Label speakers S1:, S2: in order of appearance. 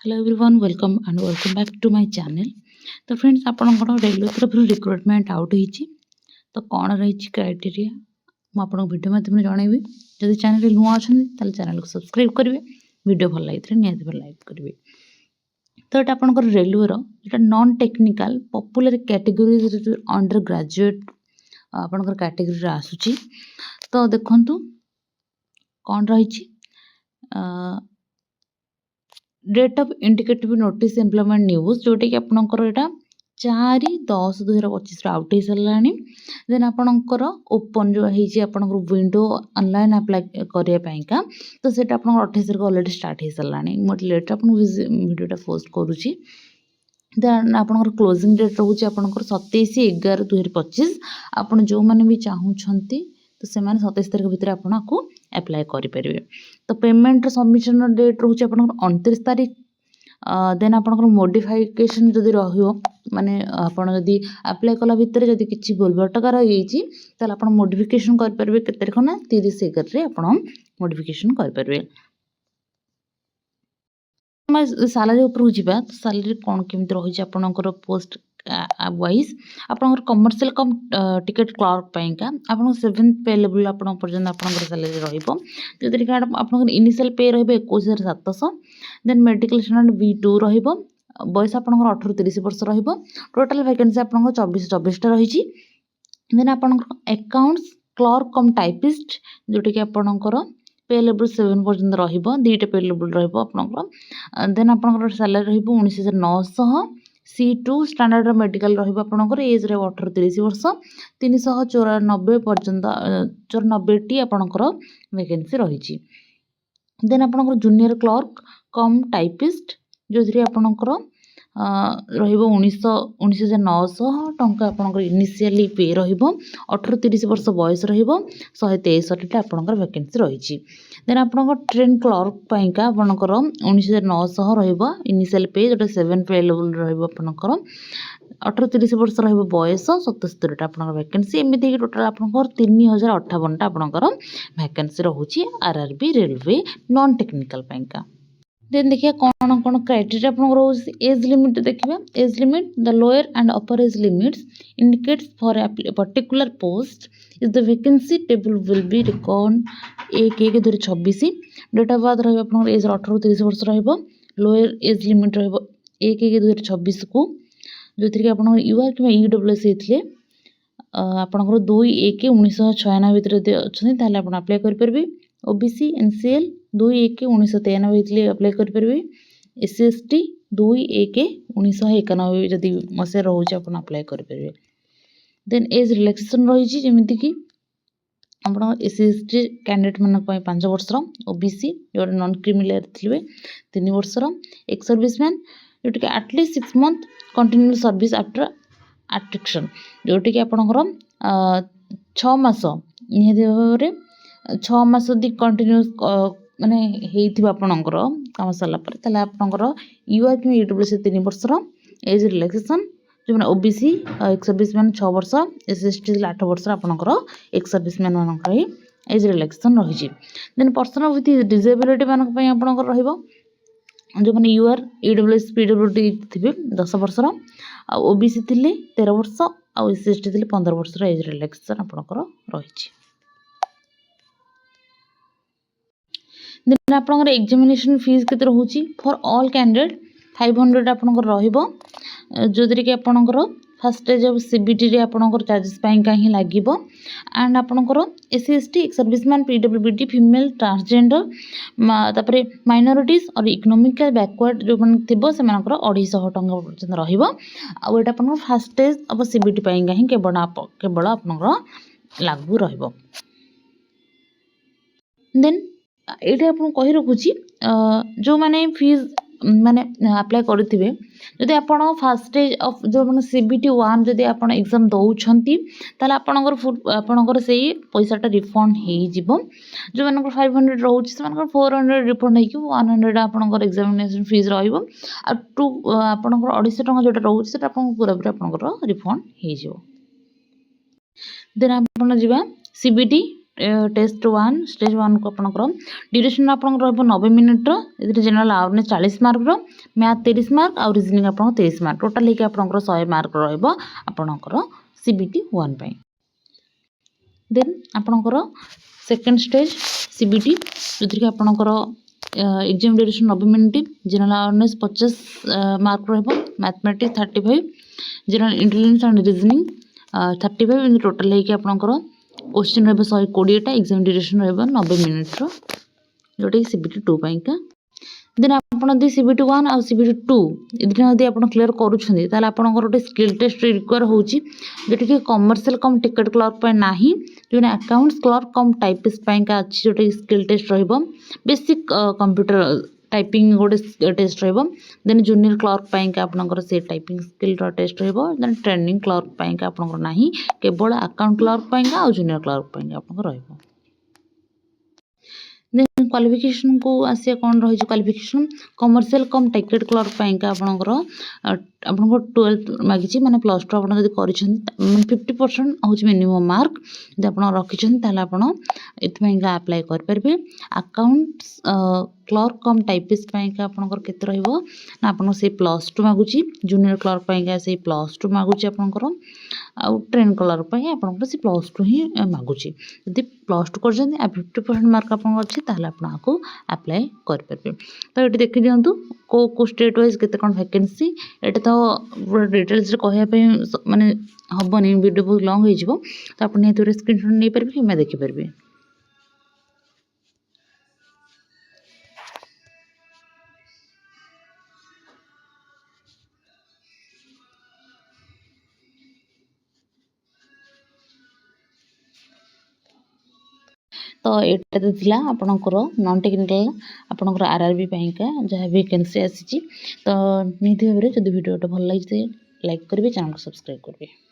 S1: Hello everyone, welcome back to my channel. तो friends आपणकर railway तरफ रिक्रुटमेंट आउट होती तो कौन रही क्राइटेरिया मुझे वीडियो माध्यम जनइबी जब चैनल नुआ अच्छा चैनल को सब्सक्राइब करेंगे वीडियो भल लगी निहत भल लाइक करेंगे। तो ये आपंकर रेलवेर जो non technical popular category undergraduate आपंकर कैटेगोरी आसूची। तो देखु कौन रही date of indicative notice employment news जोटा कि आपंकर यहाँ 4/10/2025 आउट हो सारा। देन आपंकर ओपन जो है विंडो ऑनलाइन अप्लाई करने तो सेटा आप 28 को ऑलरेडी स्टार्ट हो सारा। मोटे लेट आप वीडियोटा पोस्ट करुँची। देन आपंकर क्लोजिंग डेट रोचे आपंकर 27/11/2025। आप जो मैंने भी चाहूँगी तो से 27 तारीख भितर आपको अप्लाई करेंगे। तो पेमेंट सबमिशन डेट रोचे आप 29 तारीख। देन आपंकर मोडिफिकेशन जदि माने आपड़ जदि अप्लाई कला भितर जदि किसी बोलबटका रही आप मोडिफिकेशन करेंगे के तारीख ना 30/11 आप मोडिफिकेशन करेंगे। सालारी उपर जावा तो सालारी कौन केमी रही आपंकर पोस्ट वाइज आपंकर कमर्शियल कम टिकेट क्लर्क पाइंका आपन 7th पे लेवल आपन पर्यंत आपंकर सालारी रहिबो जदि आपंकर इनिशियल पे रहिबो 21,700। देन मेडिकल स्टैंडर्ड B2 रहिबो बयस आपंकर 18-30 वर्ष रहिबो। टोटल वैकेंसी आपंकर 24 रही। देन आपंकर अकाउंट्स क्लर्क कम टाइपिस्ट जोटा कि आपंकर पे लेवल 7 पर्यंत रहिबो 2टा पे लेवल रहिबो आपंकर। देन आपंकर सालारी रहिबो 19,900। C2 स्टैंडर्ड मेडिकल रहिबो आपंकर एज रे 18-30 वर्ष 394 पर्यंत 94टी आपंकर वैकेंसी रही। देन आपंकर जूनियर क्लर्क कम टाइपिस्ट जो आपंकर रहिबो 19,900 टंका आपंकर इनिशियली पे रहिबो 18-30 वर्ष बयस रहिबो 163टा आपंकर वैकेंसी रही। देन आपंकर ट्रेन क्लर्क पाइंका आपंकर 19,900 रहिबो इनिशियल पे जोटा 7 पे लेवल रहिबो आपंकर 18-30 वर्ष रहिबो बयस 77टा आपंकर वैकेंसी। एमिति टोटल आपंकर 3,058टा आपंकर वैकेंसी रहुची RRB रेलवे नॉन टेक्निकल पाइंका। देन देखिए कौन कौन क्राइटेरिया आप एज लिमिट देखिए। Age limit the lower and upper age limits indicates for a particular post is the vacancy table will be record 1/1/2026। Date of birth रही age 18-30 वर्ष रहिबो। Lower age limit रहिबो 1/1/2026 को जो थी आप यूआर कि EWS होते आपंकर 2/1/1996 भितर अच्छे ताल आप अप्लाई करेंगे। OBC NCL 2/1/1993 होते अप्लाई करेंगे। SC ST 2/1/1991 जदि मसीह रोचे आप अप्लाई करेंगे। देन एज रिलैक्सेशन रही जमीती कि आप SC ST कैंडिडेट मान 5 वर्षर। OBC जो नॉन क्रिमिनल थे 3 वर्षर। एक्स सर्विसमैन जोटा कि at least 6 month continue service after attraction जोटा कि आपंकर 6 मास निहती भाव में 6 मास यदि कंटिन्यूस माने होइथिबा आपनकर काम सरला पर तले आपनकर यूआर कि EWS 3 वर्षर। एज रिलैक्सेशन जो मैंने OBC एक्स सर्विसमैन 6 वर्ष SC ST 8 वर्ष आपनकर एक्स सर्विसमैन मानकर एज रिलैक्सेशन रही। देन पर्सन विथ डिसेबिलिटी मानक पई आपनकर रहिबो जो मैंने यूआर EWS PWD थे 10 वर्षर OBC थिले 13 वर्ष आ SC ST थिले 15 वर्षर एज रिलैक्सेशन आपनकर रही। देन आपंकर एग्जामिनेशन फीस के रोचे फॉर ऑल कैंडिडेट 500 आपंकर रहिबो जो कि आपंकर फर्स्ट स्टेज ऑफ CBT रे आपंकर चार्जेस पाई कहीं लागिबो। एंड आपंकर SC ST ex serviceman PWD female transgender तापरे माइनॉरिटीज और इकोनॉमिकल बैकवर्ड जो मन थिबो से मानकर 250 टंका पर्यंत रहिबो। आ एटा आपंकर फर्स्ट स्टेज ऑफ CBT पाई कहीं केवल आपंकर लागू रहिबो। देन ये आप कही रखुची जो मैंने फीस माने अप्लाई करेंगे जदि आप फर्स्ट स्टेज ऑफ जो मैंने CBT 1 जदि आप एग्जाम दौरान ताले आपणकर से पैसाटा रिफंड हो जो मैंने 500 रोचे से 400 रिफंड हो 100 आपणकर एग्जामिनेशन फीस रहा आपणकर 250 टंका जोटा रोचे पूरा पूरा आपणकर रिफंड हो। देन आप CBT टेस्ट 1 स्टेज 1 को आपणकर ड्यूरेशन आपणकर रहबो 90 मिनिट रो इधर जनरल अवेयरनेस 40 मार्क रो मैथ 30 मार्क और रीजनिंग आपणकर 30 मार्क टोटल लेके आपणकर 100 मार्क रहबो आपणकर सीबीटी 1 पई देन आपणकर सेकंड स्टेज सीबीटी जोथि के आपणकर exam duration 90 minute general awareness 50 mark रहबो mathematics 35 general intelligence and reasoning 35 in total लेके आपणकर क्वेश्चन रहा 120टा एग्जाम ड्यूरेशन रहा 90 मिनिट रो जोटा कि सीबीटी 2 पाइका देन आपन दी सीबीटी 1 और सीबीटी 2 इदिना यदि आपन क्लियर करूछंदी ताले आपनकर गोटे स्किल टेस्ट रिक्वायर होची जोटा कि कमर्शियल कम टिकट क्लर्क पे नाही जोने अकाउंट्स क्लर्क कम टाइपिस्ट पाइका अछि जोटा कि स्किल टेस्ट रहबो बेसिक कंप्यूटर टाइपिंग गोटे टेस्ट रहबो देन जूनियर क्लर्क पाइका आपनकर से टाइपिंग स्किल रो टेस्ट रहबो देन ट्रेनिंग क्लर्क पाइका आपनकर नाही केवल अकाउंट क्लर्क पाइका और जूनियर क्लर्क पाइका आपनकर रहबो देन क्वालिफिकेशन को आसिया कौन रही qualification commercial cum ticket clerk पाइका आपनकर आपनको 12 मागिची माने प्लस 2 आपन जदी करिछन 50% होची मिनिमम मार्क जदी आपन रखिछन ताले आपन एथपाइका अप्लाई कर परबे अकाउंट्स क्लर्क कम टाइपिस्ट पाइका आपनकर केते रहइबो ना आपन से प्लस 2 मागुची जूनियर क्लर्क पाइका से प्लस 2 मागुची आपनकर आ ट्रेन क्लर्क पाइ आपनकर से प्लस 2 ही मागुची जदी प्लस 2 कर जंदी 50% मार्क आपन अछि ताले आपन आको अप्लाई कर परबे तो एटी देखि दियंतु को स्टेट वाइज केते कोन वैकेंसी एटा तो डिटेल्स रे कहया पे माने हबनी वीडियो बहुत लॉन्ग हो जिवो तो आपन हेतु स्क्रीनशॉट नै परबे कि मैं देखि परबे तो एटा तो थिला आपनकर नॉन टेक्निकल आपनकर आरआरबी पाइका जहाँ वैकेंसी आसी तो निधि भाव जब वीडियो भल लगे लाइक करेंगे चैनल को सब्सक्राइब करेंगे।